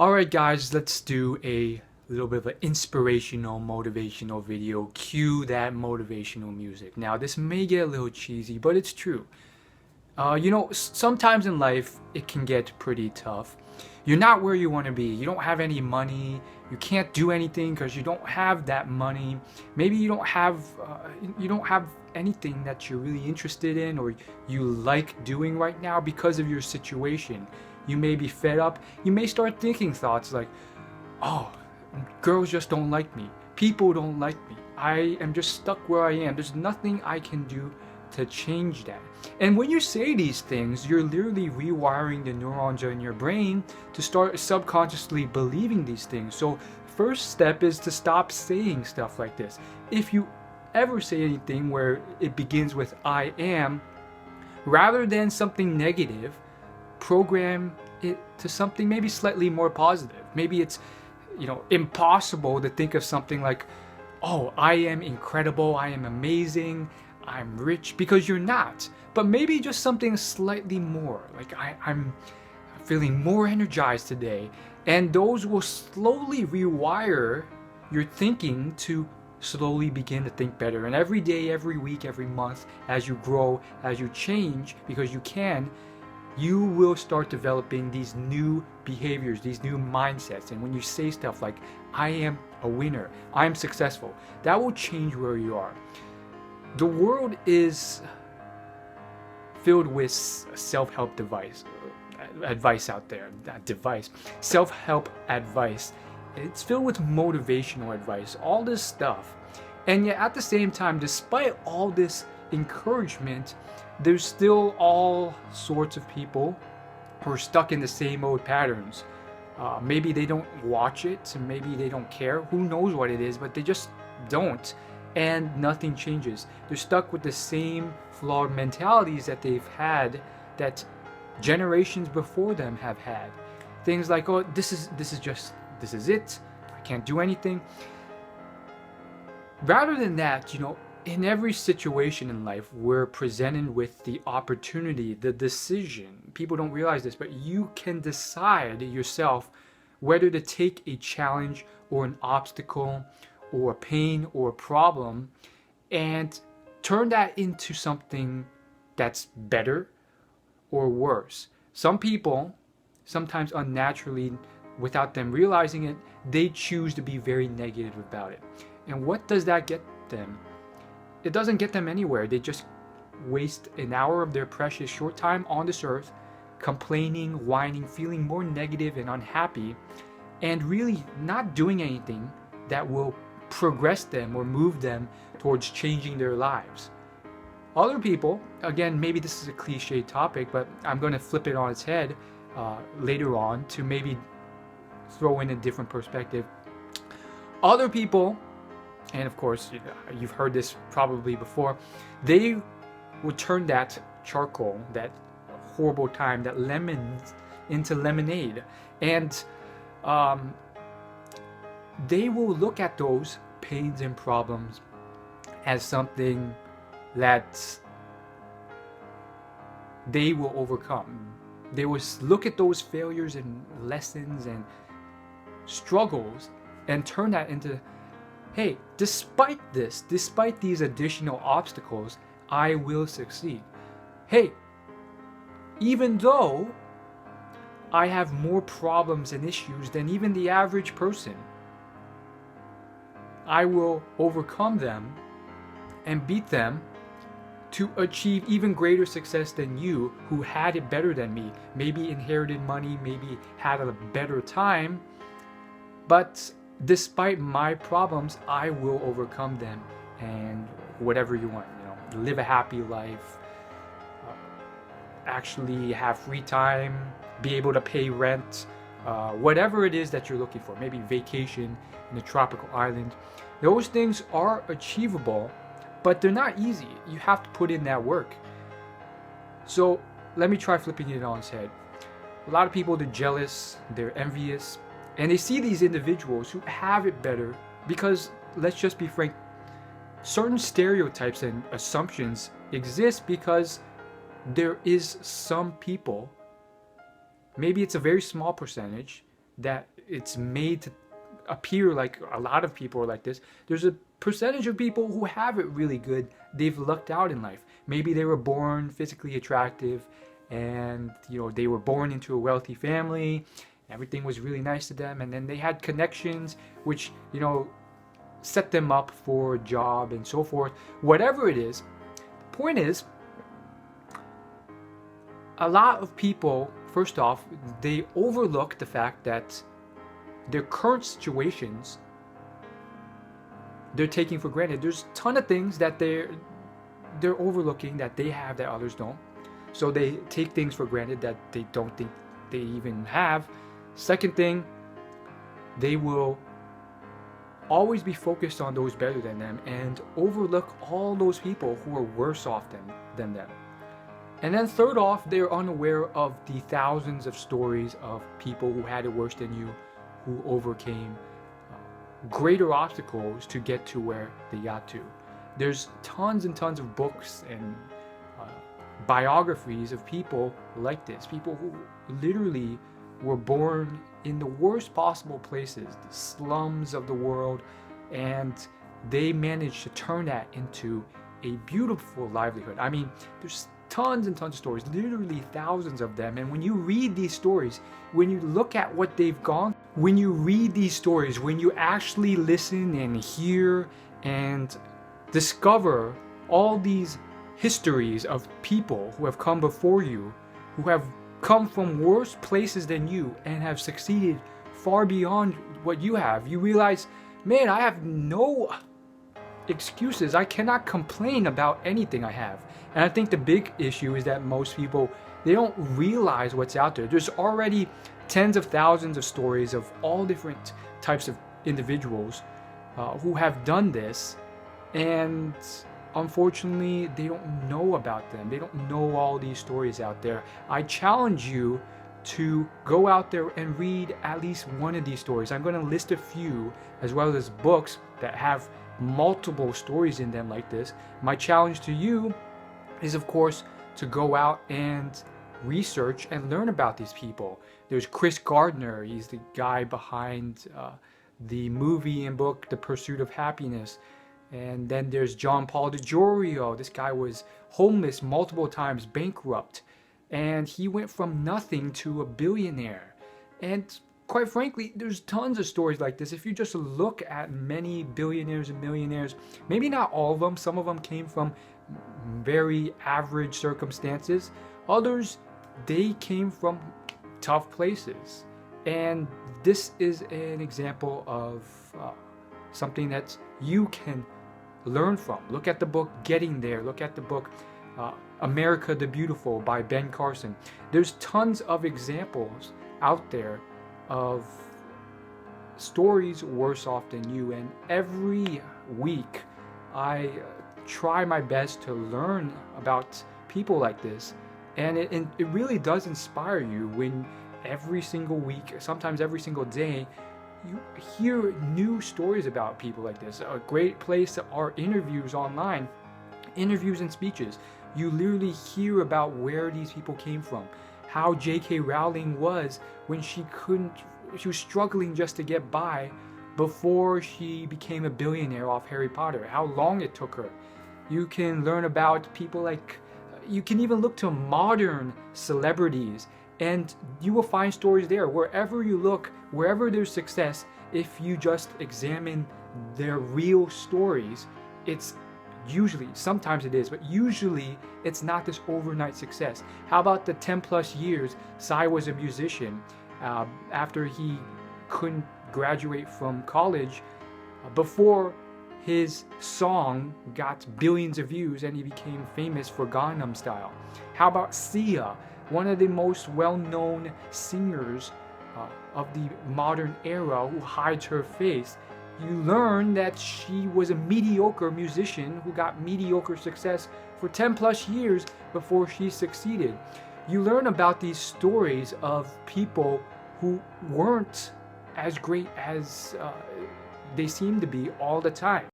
Alright guys, let's do a little bit of an inspirational, motivational video. Cue that motivational music. Now this may get a little cheesy, but it's true. Sometimes in life it can get pretty tough. You're not where you want to be. You don't have any money. You can't do anything because you don't have that money. Maybe you don't have anything that you're really interested in or you like doing right now because of your situation. You may be fed up. You may start thinking thoughts like, "Oh, girls just don't like me. People don't like me. I am just stuck where I am. There's nothing I can do to change that." And when you say these things, you're literally rewiring the neurons in your brain to start subconsciously believing these things. So, first step is to stop saying stuff like this. If you ever say anything where it begins with I am, rather than something negative, program it to something maybe slightly more positive. Maybe it's, impossible to think of something like, "Oh, I am incredible, I am amazing, I'm rich," because you're not. But maybe just something slightly more, like I'm feeling more energized today. And those will slowly rewire your thinking to slowly begin to think better. And every day, every week, every month, as you grow, as you change, because you can, you will start developing these new behaviors, these new mindsets. And when you say stuff like, "I am a winner, I'm successful," that will change where you are. The world is filled with self-help advice out there. That device, self-help advice. It's filled with motivational advice, all this stuff. And yet at the same time, despite all this encouragement, there's still all sorts of people who are stuck in the same old patterns. Maybe they don't watch it, maybe they don't care. Who knows what it is, but they just don't. And nothing changes. They're stuck with the same flawed mentalities that they've had, that generations before them have had. Things like, "Oh, this is it. I can't do anything." Rather than that, in every situation in life, we're presented with the opportunity, the decision. People don't realize this, but you can decide yourself whether to take a challenge or an obstacle or a pain or a problem and turn that into something that's better or worse. Some people, sometimes unnaturally, without them realizing it, they choose to be very negative about it. And what does that get them? It doesn't get them anywhere. They just waste an hour of their precious short time on this earth complaining, whining, feeling more negative and unhappy, and really not doing anything that will progress them or move them towards changing their lives. Other people, again, maybe this is a cliche topic, but I'm going to flip it on its head later on to maybe throw in a different perspective. Other people, and of course you've heard this probably before, they would turn that charcoal, that horrible time, that lemons, into lemonade. And they will look at those pains and problems as something that they will overcome. They will look at those failures and lessons and struggles and turn that into, "Hey, despite these additional obstacles, I will succeed. Hey, even though I have more problems and issues than even the average person, I will overcome them and beat them to achieve even greater success than you, who had it better than me. Maybe inherited money, maybe had a better time, but despite my problems, I will overcome them." And whatever you want, live a happy life, actually have free time, be able to pay rent, whatever it is that you're looking for, maybe vacation in a tropical island. Those things are achievable, but they're not easy. You have to put in that work. So let me try flipping it on its head. A lot of people, they're jealous, they're envious, and they see these individuals who have it better because, let's just be frank, certain stereotypes and assumptions exist because there is some people, maybe it's a very small percentage, that it's made to appear like a lot of people are like this. There's a percentage of people who have it really good. They've lucked out in life. Maybe they were born physically attractive, and they were born into a wealthy family. Everything was really nice to them, and then they had connections which set them up for a job and so forth. Whatever it is, the point is, a lot of people, first off, they overlook the fact that their current situations, they're taking for granted. There's a ton of things that they're overlooking that they have that others don't. So they take things for granted that they don't think they even have. Second thing, they will always be focused on those better than them and overlook all those people who are worse off than them. And then third off, they're unaware of the thousands of stories of people who had it worse than you, who overcame greater obstacles to get to where they got to. There's tons and tons of books and biographies of people like this, people who literally were born in the worst possible places, the slums of the world, and they managed to turn that into a beautiful livelihood. I mean, there's tons and tons of stories, literally thousands of them. And when you read these stories, when you look at what they've gone, when you read these stories, when you actually listen and hear and discover all these histories of people who have come before you, who have come from worse places than you and have succeeded far beyond what you have, you realize, man, I have no excuses. I cannot complain about anything I have. And I think the big issue is that most people, they don't realize what's out there. There's already tens of thousands of stories of all different types of individuals who have done this, and unfortunately they don't know about them. They don't know all these stories out there. I challenge you to go out there and read at least one of these stories. I'm going to list a few, as well as books that have multiple stories in them like this. My challenge to you is, of course, to go out and research and learn about these people. There's Chris Gardner. He's the guy behind the movie and book The Pursuit of Happiness. And then there's John Paul DiGiorio. This guy was homeless multiple times, bankrupt, and he went from nothing to a billionaire. And quite frankly, there's tons of stories like this. If you just look at many billionaires and millionaires, maybe not all of them, some of them came from very average circumstances. Others, they came from tough places. And this is an example of something that you can learn from. Look at the book Getting There. Look at the book America the Beautiful by Ben Carson. There's tons of examples out there of stories worse off than you, and every week I try my best to learn about people like this, and it really does inspire you when every single week, sometimes every single day, you hear new stories about people like this. A great place are interviews online, interviews and speeches. You literally hear about where these people came from, how J.K. Rowling was when she was struggling just to get by before she became a billionaire off Harry Potter, how long it took her. You can learn about people you can even look to modern celebrities, and you will find stories there. Wherever you look, wherever there's success, if you just examine their real stories, it's usually, sometimes it is, but usually it's not this overnight success. How about the 10 plus years Psy was a musician after he couldn't graduate from college, before his song got billions of views and he became famous for Gangnam Style. How about Sia, one of the most well-known singers of the modern era, who hides her face? You learn that she was a mediocre musician who got mediocre success for 10 plus years before she succeeded. You learn about these stories of people who weren't as great as they seem to be all the time.